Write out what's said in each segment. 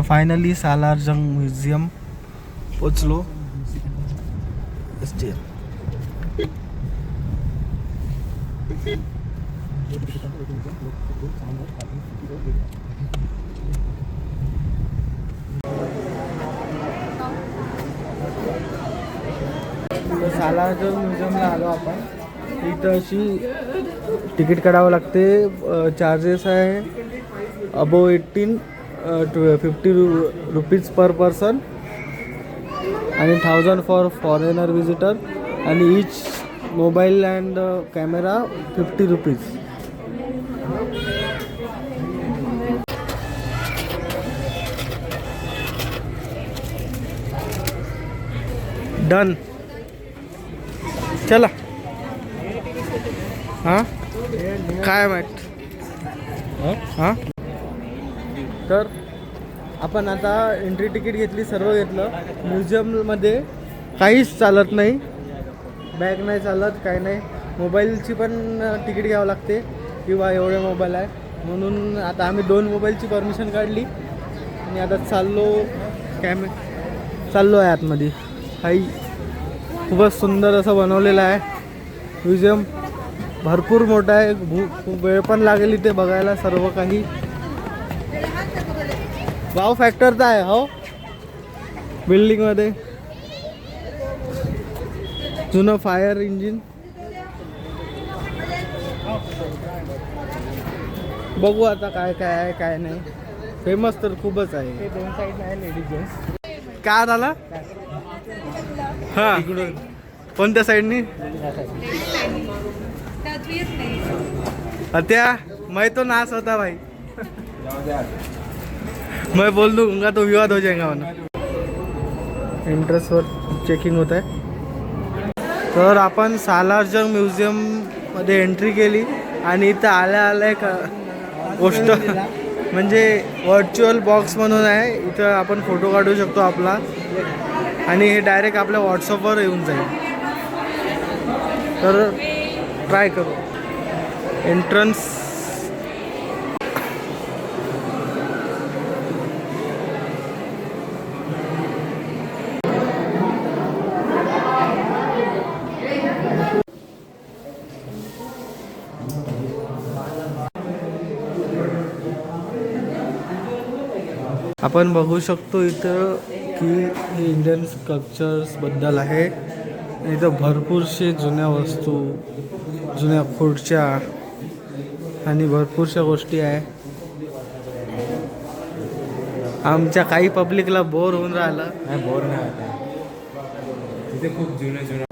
Finally Salar Jung museum पोचलो. सालारजंग म्युझियमला आलो आपण. इथं अशी तिकीट काढावं लागते. चार्जेस आहे अबो 50 रुपीज पर पर्सन आणि 1000 फॉर फॉरेनर विजिटर आणि each mobile and camera 50 rupees. Done. चला. हां काय माहीत. हां तर आपण आता एंट्री तिकीट घेतली, सर्व घेतलं. म्युझियममध्ये काहीच चालत नाही, बॅग नाही चालत, काय नाही. मोबाईलची पण तिकीट घ्यावं लागते किंवा एवढे मोबाईल आहे म्हणून आता आम्ही 2 मोबाईलची परमिशन काढली आणि आता चाललो आहे आतमध्ये. काही खूपच सुंदर असं बनवलेलं आहे म्युझियम. भरपूर मोठं आहे, खूप वेळ पण लागेल इथे बघायला सर्व काही. वाव फॅक्टरचा आहे हो बिल्डिंगमध्ये. जुनं फायर इंजिन. बघू आता काय काय आहे काय नाही. फेमस तर खूपच आहे. 2 साईड आहे लेडीज जेंट्स. काय झालं हां कोणत्या साईडनी त्या मैं तो नाच होता भाई. मैं बोल दूंगा तो विवाद हो जाएगा म्हणा. एंट्रन्सवर चेकिंग होत आहे. तर आपण सालारजंग म्युझियममध्ये एंट्री केली आणि इथं आल्या एक गोष्ट म्हणजे व्हर्च्युअल बॉक्स म्हणून आहे. इथं आपण फोटो काढू शकतो आपला आणि हे डायरेक्ट आपल्या व्हॉट्सअपवर येऊन जाईल. तर ट्राय करू. एंट्रन्स आपण बघू शकतो इथं की हे इंडियन स्कल्पचर्सबद्दल आहे. इथं भरपूरशे जुन्या वस्तू, जुन्या खुर्च्या आणि भरपूरशा गोष्टी आहे. आमच्या काही पब्लिकला बोर होऊन राहिलं. नाही बोर नाही होत. इथे खूप जुनं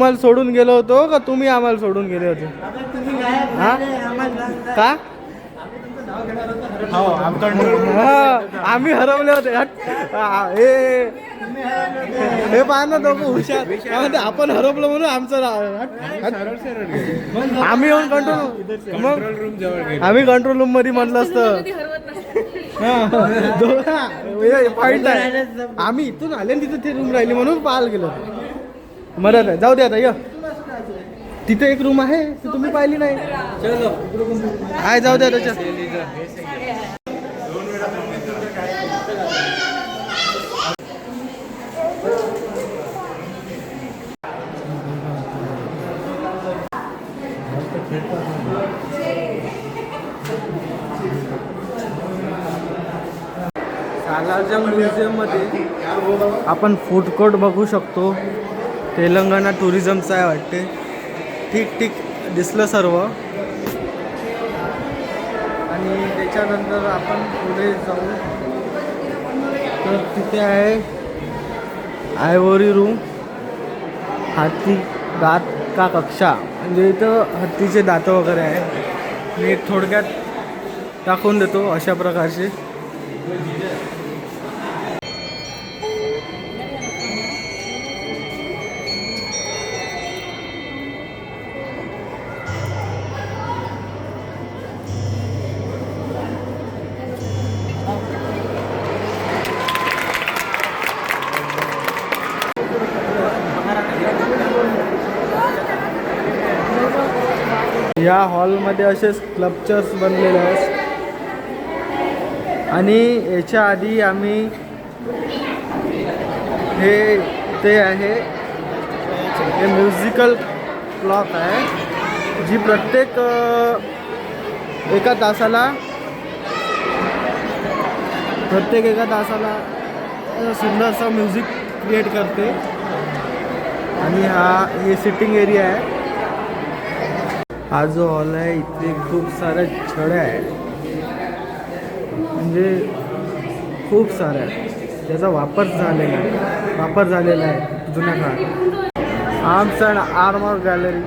आम्हाला सोडून गेलो होतो का तुम्ही आम्हाला सोडून गेले होते? हा का आम्ही हरवले होते. हे पहा ना दोघं हुशार. आपण हरवलं म्हणून आमचं आम्ही येऊन कंट्रोल मग आम्ही कंट्रोल रूम मध्ये म्हटलं असतं. पॉइंट आहे. आम्ही इथून आले तिथे ते रूम राहिली म्हणून पाहायला गेलो. मदत आहे. जाऊ दे आता. या तिथे एक रूम आहे ती तुम्ही पाहिली नाही. आहे जाऊ द्या त्याच्या. सालारजंग म्युझियममध्ये आपण फूड कोर्ट बघू शकतो. तेलंगणा टुरिझमचं आहे वाटते. ठीक ठीक दिसलं सर्व. आणि त्याच्यानंतर आपण पुढे जाऊ तर तिथे आहे आयव्होरी रूम, हाती दात का कक्षा. म्हणजे इथं हत्तीचे दात वगैरे आहे. मी थोडक्यात दाखवून देतो अशा प्रकारचे. या हॉलमध्ये असे स्कल्पचर्स बनलेले आहेत आणि याच्या आधी आम्ही ते आहे हे म्युझिकल क्लॉक आहे जी प्रत्येक एका तासाला सुंदरसा म्युझिक क्रिएट करते आणि हे सिटिंग एरिया आहे. हा जो हॉल आहे इथे खूप साऱ्या छड्या आहेत म्हणजे खूप साऱ्या त्याचा वापर झालेला आहे जुन्या काळात. Arms and armour gallery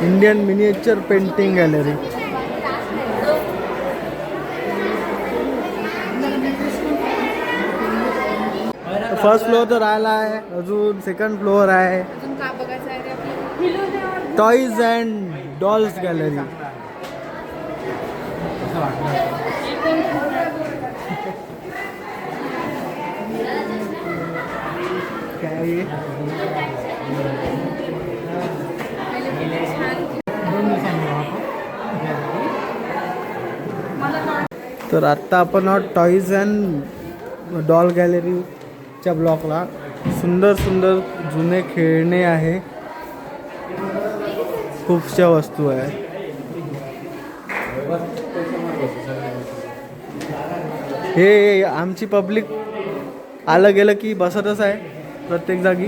Indian miniature painting gallery. First floor तर राहिला आहे, अजून सेकंड फ्लोअर आहे. Toys and dolls gallery. तर आत्ता आपण टॉईज अँड डॉल गॅलरीच्या ब्लॉकला. सुंदर सुंदर जुने खेळणे आहे, खूपशा वस्तू आहे. हे आमची पब्लिक आलं गेलं की बसतच आहे प्रत्येक जागी.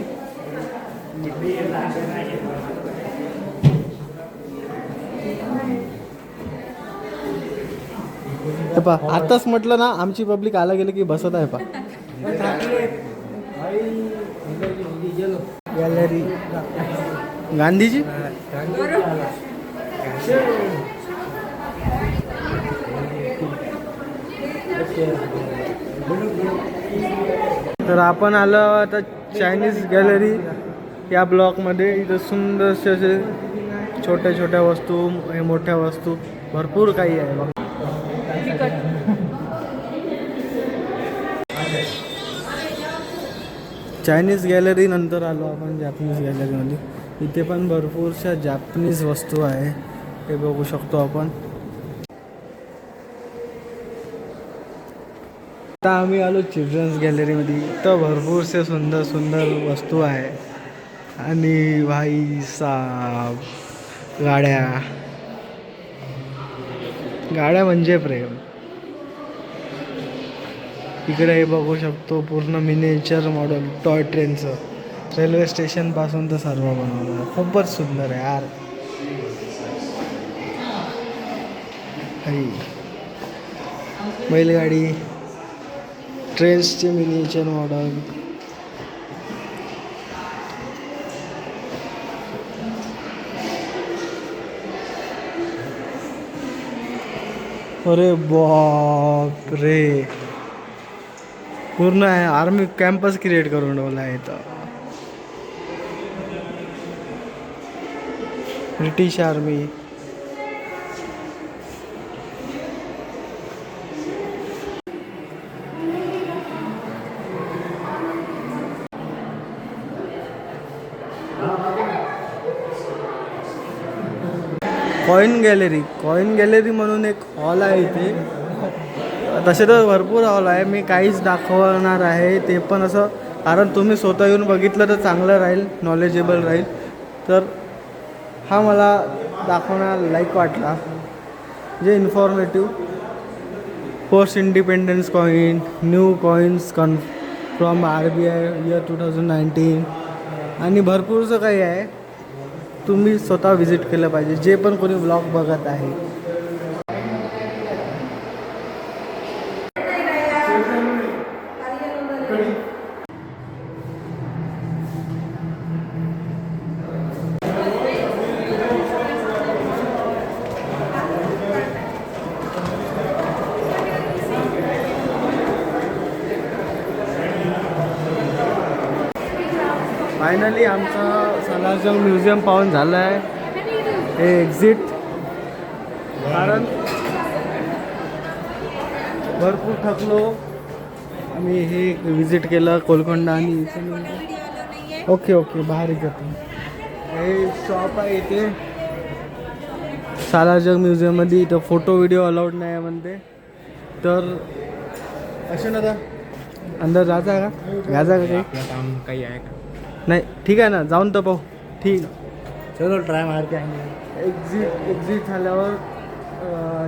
पा आताच म्हटलं ना आमची पब्लिक आलं गेलं की बसत आहे. पा गॅलरी गांधीजी. तर आपण आलो आता चायनीज गॅलरी या ब्लॉकमध्ये. इथं सुंदरसे असे छोट्या छोट्या वस्तू, मोठ्या वस्तू भरपूर काही आहे बघा. चायनीज गॅलरी नंतर आलो आपण जॅपनीज गॅलरीमध्ये. इथे पण भरपूरशा जॅपनीज वस्तू आहे, हे बघू शकतो आपण. आता आम्ही आलो चिल्ड्रन्स गॅलरीमध्ये. इथं भरपूरसे सुंदर सुंदर वस्तू आहे आणि भाई साब गाड्या म्हणजे प्रेम. इकडे हे बघू शकतो पूर्ण मिनिएचर मॉडेल टॉय ट्रेनचं. रेल्वे स्टेशनपासून तर सर्व बनवलं, खूपच सुंदर आहे यार. बैलगाडी, ट्रेन्सचे मिनिएचर मॉडेल. अरे बाप रे, पूर्ण आहे आर्मी कॅम्पस क्रिएट करून ठेवला आहे इथं. British army. कॉईन गॅलरी म्हणून एक हॉल आहे इथे. तसे तर भरपूर हॉल आहे, मी काहीच दाखवणार आहे ते पण असं, कारण तुम्ही स्वतः येऊन बघितलं तर चांगलं राहील, नॉलेजेबल राहील. तर हा मला दाखवण्याला लाईक वाटला, जे informative. Post independence coin, new coins from RBI year 2019 आणि भरपूरचं काही आहे. तुम्ही स्वतः विजिट केलं पाहिजे, जे पण कोणी ब्लॉग बघत आहे. फायनली आमचं सलारजंग म्युझियम पाहून झालं आहे. हे एक्झिट, कारण भरपूर थकलो आम्ही. हे विजिट केलं कोलकोंडा आणि ओके ओके बाहेर जातो. हे शॉप आहे इथे सलारजंग म्युझियममध्ये. इथं फोटो व्हिडिओ अलाउड नाही आहे म्हणते. तर असे ना आता अंदर जायचं आहे का, घ्यायचं का काही? आपलं काम काही आहे का? नाही ठीक आहे ना, जाऊन तर पाहू. ठीक, चलो ट्राय मारते आहे. एक्झिट झाल्यावर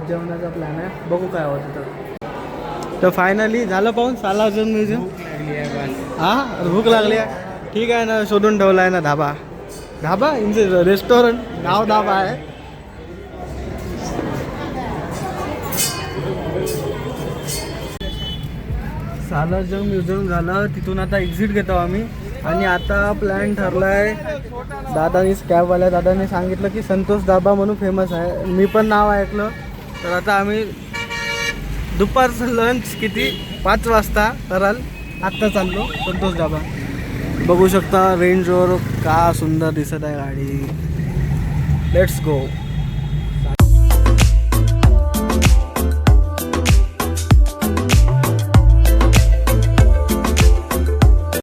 जेवणाचा प्लॅन आहे, बघू काय होतं. तर फायनली झालं पाहून सलारजंग म्युझियम. लागली आहे बस. हां भूक लागली आहे. ठीक आहे ना, शोधून ठेवला आहे ना ढाबा. ढाबा इन रेस्टॉरंट, नाव ढाबा आहे. सलारजंग म्युझियम झालं, तिथून आता एक्झिट घेतो आम्ही. आणि आता प्लॅन ठरला आहे, कॅबवाल्या दादाने सांगितलं की संतोष धाबा म्हणून फेमस आहे. मी पण नाव ऐकलं. तर आता आम्ही दुपारचं लंच किती 5 वाजता कराल. आत्ता चाललो संतोष धाबा. बघू शकता रेंज रोवर का सुंदर दिसत आहे गाडी. Let's go.